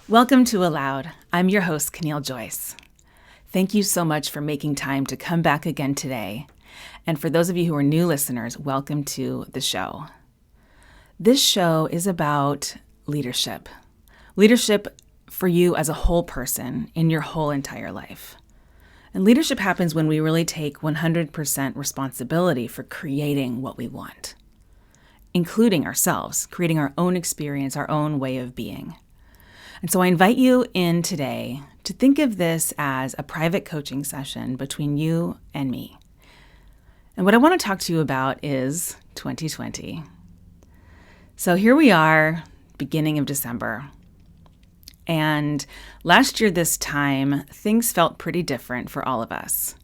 Welcome to Aloud. I'm your host, Caneel Joyce. Thank you so much for making time to come back again today. And for those of you who are new listeners, welcome to the show. This show is about leadership. Leadership for you as a whole person in your whole entire life. And leadership happens when we really take 100% responsibility for creating what we want, including ourselves, creating our own experience, our own way of being. And so I invite you in today to think of this as a private coaching session between you and me. And what I want to talk to you about is 2020. So here we are, beginning of December. And last year this time, things felt pretty different for all of us.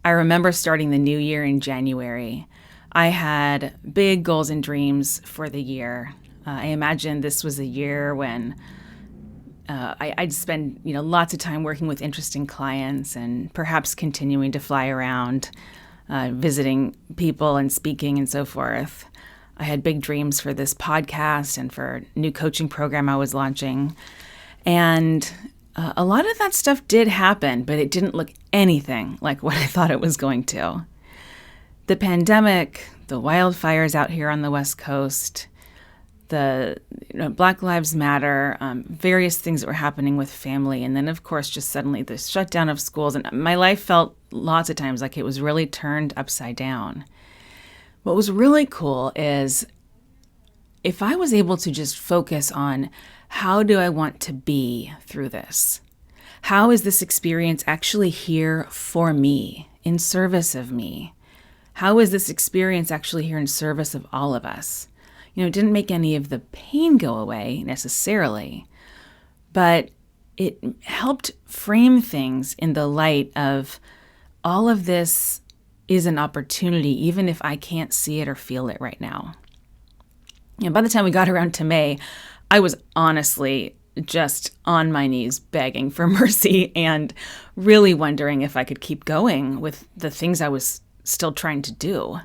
I remember starting the new year in January. I had big goals and dreams for the year. I imagined this was a year when I'd spend lots of time working with interesting clients and perhaps continuing to fly around, visiting people and speaking and so forth. I had big dreams for this podcast and for a new coaching program I was launching. And a lot of that stuff did happen, but it didn't look anything like what I thought it was going to. The pandemic, the wildfires out here on the West Coast, the Black Lives Matter, various things that were happening with family. And then, of course, just suddenly the shutdown of schools. And my life felt lots of times like it was really turned upside down. What was really cool is if I was able to just focus on how do I want to be through this? How is this experience actually here for me, in service of me? How is this experience actually here in service of all of us? It didn't make any of the pain go away necessarily, but it helped frame things in the light of all of this is an opportunity, even if I can't see it or feel it right now. By the time we got around to May, I was honestly just on my knees begging for mercy and really wondering if I could keep going with the things I was still trying to do.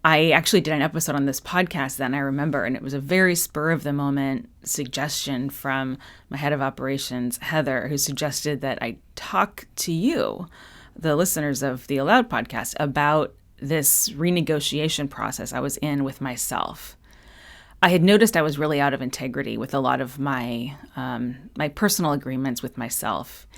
I actually did an episode on this podcast then, I remember, and it was a very spur of the moment suggestion from my head of operations, Heather, who suggested that I talk to you, the listeners of the Aloud podcast, about this renegotiation process I was in with myself. I had noticed I was really out of integrity with a lot of my personal agreements with myself.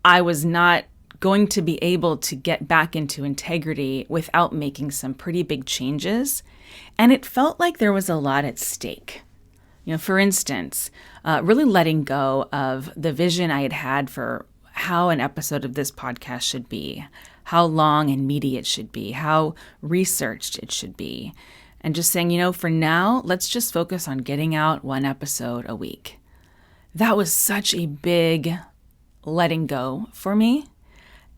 I was not going to be able to get back into integrity without making some pretty big changes. And it felt like there was a lot at stake. For instance, really letting go of the vision I had had for how an episode of this podcast should be, how long and meaty it should be, how researched it should be. And just saying, for now, let's just focus on getting out one episode a week. That was such a big letting go for me.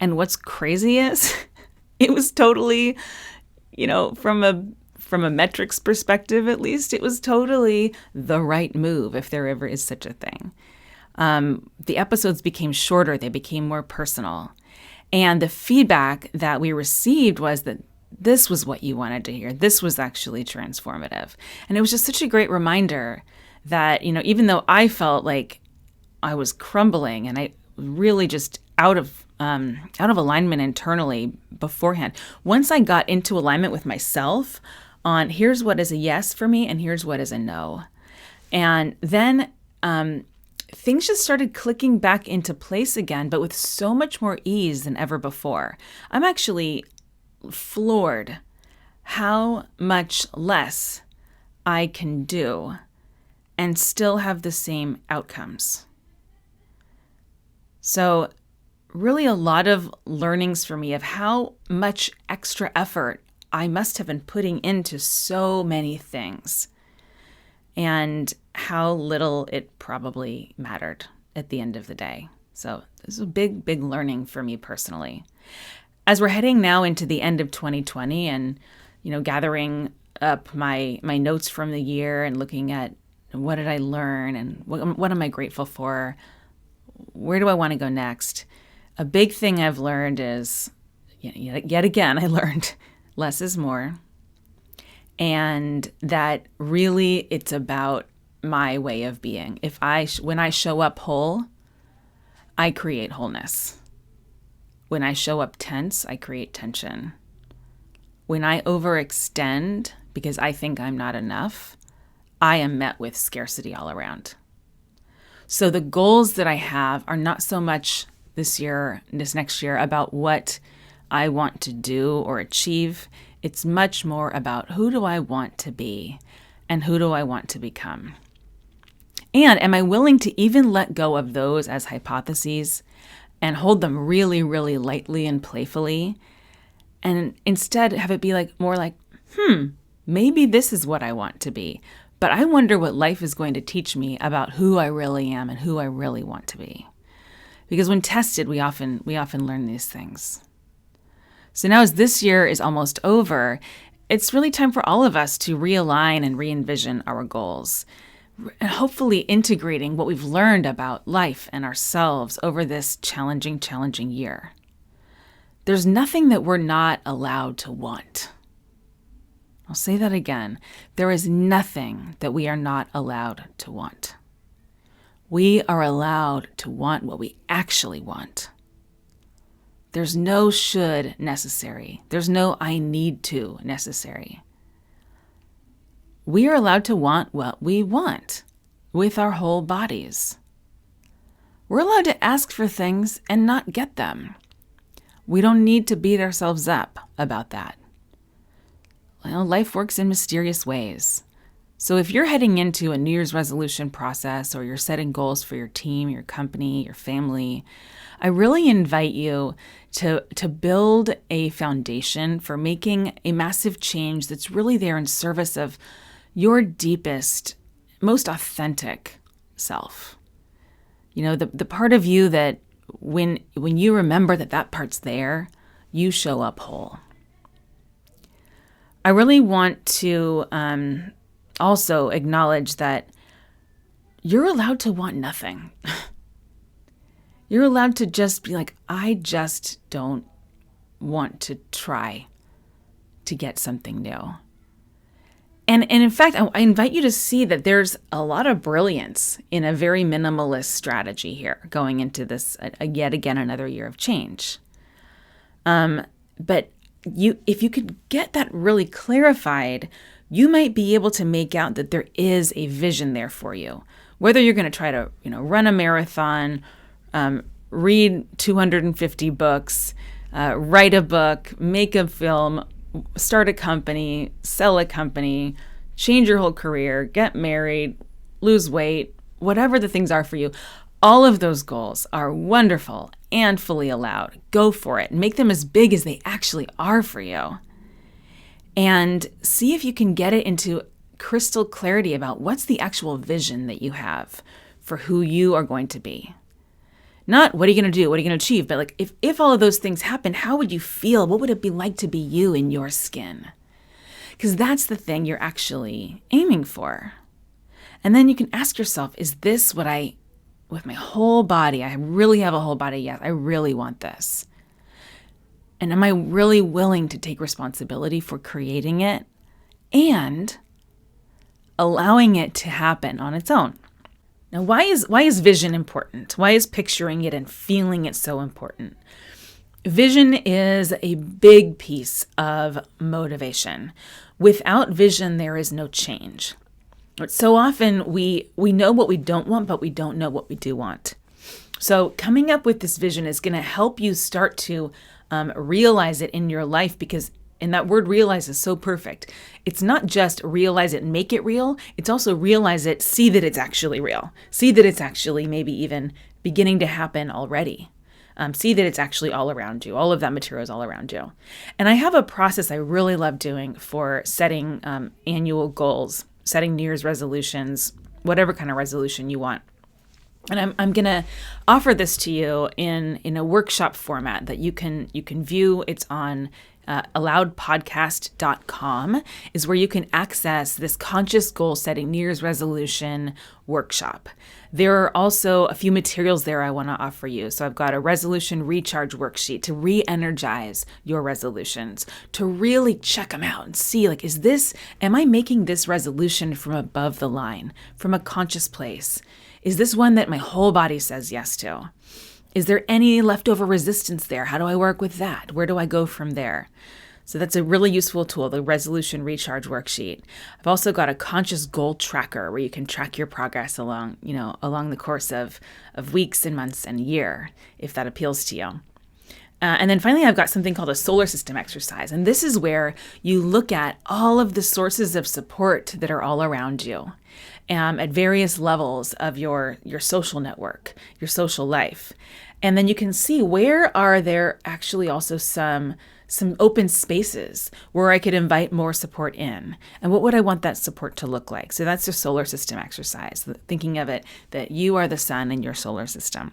And what's crazy is it was totally, from a metrics perspective, at least, it was totally the right move, if there ever is such a thing. The episodes became shorter. They became more personal. And the feedback that we received was that this was what you wanted to hear. This was actually transformative. And it was just such a great reminder that, even though I felt like I was crumbling and I really just out of alignment internally beforehand. Once I got into alignment with myself on here's what is a yes for me and here's what is a no. And then things just started clicking back into place again, but with so much more ease than ever before. I'm actually floored how much less I can do and still have the same outcomes. So really a lot of learnings for me of how much extra effort I must have been putting into so many things and how little it probably mattered at the end of the day. So this is a big, big learning for me personally. As we're heading now into the end of 2020 and, gathering up my notes from the year and looking at what did I learn and what am I grateful for? Where do I want to go next? A big thing I've learned is, yet again, I learned less is more. And that really it's about my way of being. When I show up whole, I create wholeness. When I show up tense, I create tension. When I overextend because I think I'm not enough, I am met with scarcity all around. So the goals that I have are not so much this next year, about what I want to do or achieve. It's much more about who do I want to be and who do I want to become. And am I willing to even let go of those as hypotheses and hold them really, really lightly and playfully, and instead have it be more like, maybe this is what I want to be, but I wonder what life is going to teach me about who I really am and who I really want to be. Because when tested, we often learn these things. So now as this year is almost over, it's really time for all of us to realign and re-envision our goals, and hopefully integrating what we've learned about life and ourselves over this challenging year. There's nothing that we're not allowed to want. I'll say that again. There is nothing that we are not allowed to want. We are allowed to want what we actually want. There's no should necessary. There's no I need to necessary. We are allowed to want what we want with our whole bodies. We're allowed to ask for things and not get them. We don't need to beat ourselves up about that. Well, life works in mysterious ways. So if you're heading into a New Year's resolution process, or you're setting goals for your team, your company, your family, I really invite you to build a foundation for making a massive change that's really there in service of your deepest, most authentic self. You know, the part of you that when you remember that part's there, you show up whole. I really want to also acknowledge that you're allowed to want nothing. You're allowed to just be like, I just don't want to try to get something new. And in fact, I invite you to see that there's a lot of brilliance in a very minimalist strategy here going into this, yet again, another year of change. But if you could get that really clarified, you might be able to make out that there is a vision there for you. Whether you're going to try to, run a marathon, read 250 books, write a book, make a film, start a company, sell a company, change your whole career, get married, lose weight, whatever the things are for you, all of those goals are wonderful and fully allowed. Go for it. Make them as big as they actually are for you. And see if you can get it into crystal clarity about what's the actual vision that you have for who you are going to be. Not what are you going to do, what are you going to achieve, but if all of those things happen, how would you feel? What would it be like to be you in your skin? Because that's the thing you're actually aiming for. And then you can ask yourself, is this what with my whole body, I really have a whole body, yes, I really want this. And am I really willing to take responsibility for creating it and allowing it to happen on its own? Now, why is vision important? Why is picturing it and feeling it so important? Vision is a big piece of motivation. Without vision, there is no change. But so often we know what we don't want, but we don't know what we do want. So coming up with this vision is going to help you start to realize it in your life, because and that word realize is so perfect. It's not just realize it and make it real. It's also realize it, see that it's actually real. See that it's actually maybe even beginning to happen already. See that it's actually all around you. All of that material is all around you. And I have a process I really love doing for setting annual goals, setting New Year's resolutions, whatever kind of resolution you want. And I'm going to offer this to you in a workshop format that you can view. It's on alloudpodcast.com is where you can access this conscious goal setting New Year's resolution workshop. There are also a few materials there I want to offer you. So I've got a resolution recharge worksheet to re-energize your resolutions, to really check them out and see, like, am I making this resolution from above the line, from a conscious place? Is this one that my whole body says yes to? Is there any leftover resistance there? How do I work with that? Where do I go from there? So that's a really useful tool, the resolution recharge worksheet. I've also got a conscious goal tracker where you can track your progress along the course of weeks and months and a year, if that appeals to you. And then finally, I've got something called a solar system exercise. And this is where you look at all of the sources of support that are all around you at various levels of your social network, your social life. And then you can see where are there actually also some open spaces where I could invite more support in. And what would I want that support to look like? So that's your solar system exercise, thinking of it that you are the sun in your solar system.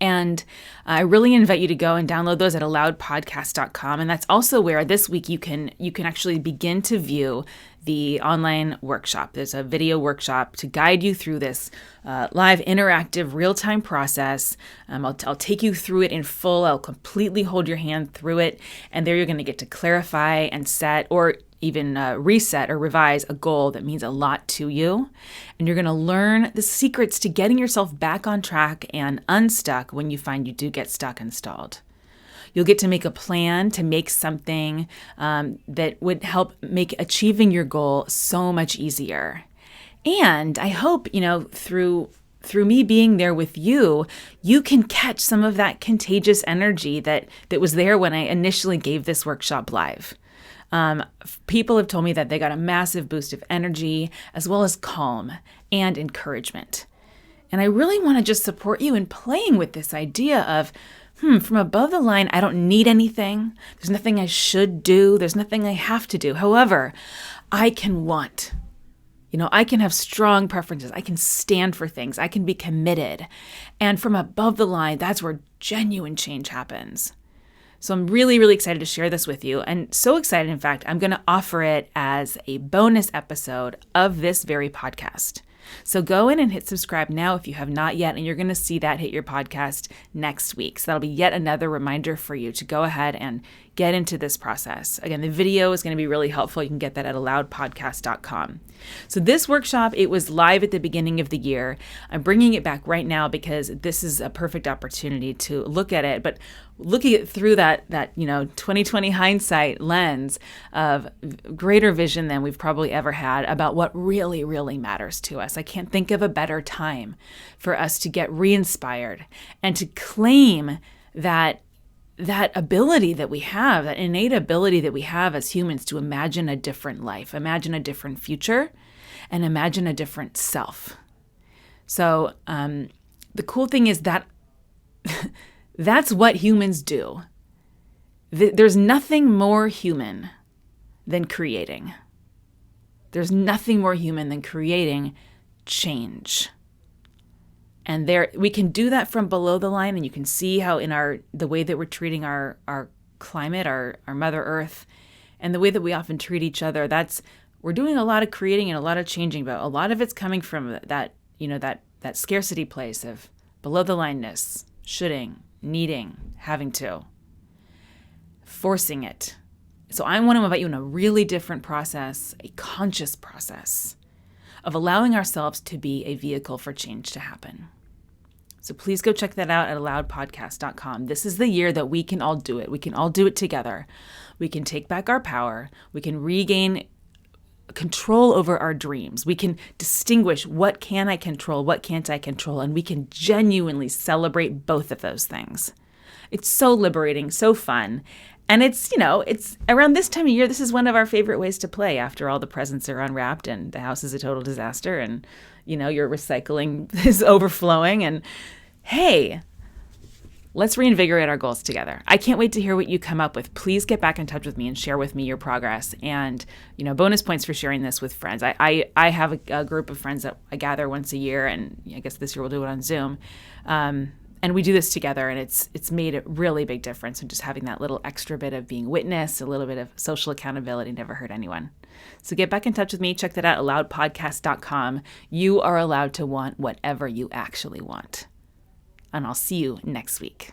And I really invite you to go and download those at alloudpodcast.com. And that's also where this week you can actually begin to view the online workshop. There's a video workshop to guide you through this live, interactive, real-time process. I'll take you through it in full. I'll completely hold your hand through it. And there you're going to get to clarify and set or even reset or revise a goal that means a lot to you. And you're going to learn the secrets to getting yourself back on track and unstuck when you find you do get stuck and stalled. You'll get to make a plan to make something that would help make achieving your goal so much easier. And I hope, through me being there with you, you can catch some of that contagious energy that was there when I initially gave this workshop live. People have told me that they got a massive boost of energy as well as calm and encouragement. And I really want to just support you in playing with this idea of, from above the line, I don't need anything. There's nothing I should do. There's nothing I have to do. However, I can want. I can have strong preferences. I can stand for things. I can be committed. And from above the line, that's where genuine change happens. So I'm really, really excited to share this with you. And so excited, in fact, I'm going to offer it as a bonus episode of this very podcast. So go in and hit subscribe now if you have not yet, and you're going to see that hit your podcast next week. So that'll be yet another reminder for you to go ahead and get into this process. Again, the video is going to be really helpful. You can get that at alloudpodcast.com. So this workshop, it was live at the beginning of the year. I'm bringing it back right now because this is a perfect opportunity to look at it, but looking at it through that 2020 hindsight lens of greater vision than we've probably ever had about what really, really matters to us. I can't think of a better time for us to get re-inspired and to claim that ability that we have, that innate ability that we have as humans to imagine a different life, imagine a different future, and imagine a different self. So the cool thing is that that's what humans do. There's nothing more human than creating. There's nothing more human than creating change. And there, we can do that from below the line, and you can see how in the way that we're treating our climate, our Mother Earth, and the way that we often treat each other, we're doing a lot of creating and a lot of changing, but a lot of it's coming from that scarcity place of below the lineness, shoulding, needing, having to, forcing it. So I want to invite you in a really different process, a conscious process of allowing ourselves to be a vehicle for change to happen. So please go check that out at alloudpodcast.com. This is the year that we can all do it. We can all do it together. We can take back our power. We can regain control over our dreams. We can distinguish what can I control, what can't I control, and we can genuinely celebrate both of those things. It's so liberating, so fun. And it's around this time of year, this is one of our favorite ways to play after all the presents are unwrapped and the house is a total disaster and, your recycling is overflowing. And hey, let's reinvigorate our goals together. I can't wait to hear what you come up with. Please get back in touch with me and share with me your progress. And, bonus points for sharing this with friends. I have a group of friends that I gather once a year, and I guess this year we'll do it on Zoom. And we do this together, and it's made a really big difference in just having that little extra bit of being witnessed, a little bit of social accountability, never hurt anyone. So get back in touch with me. Check that out, aloudpodcast.com. You are allowed to want whatever you actually want. And I'll see you next week.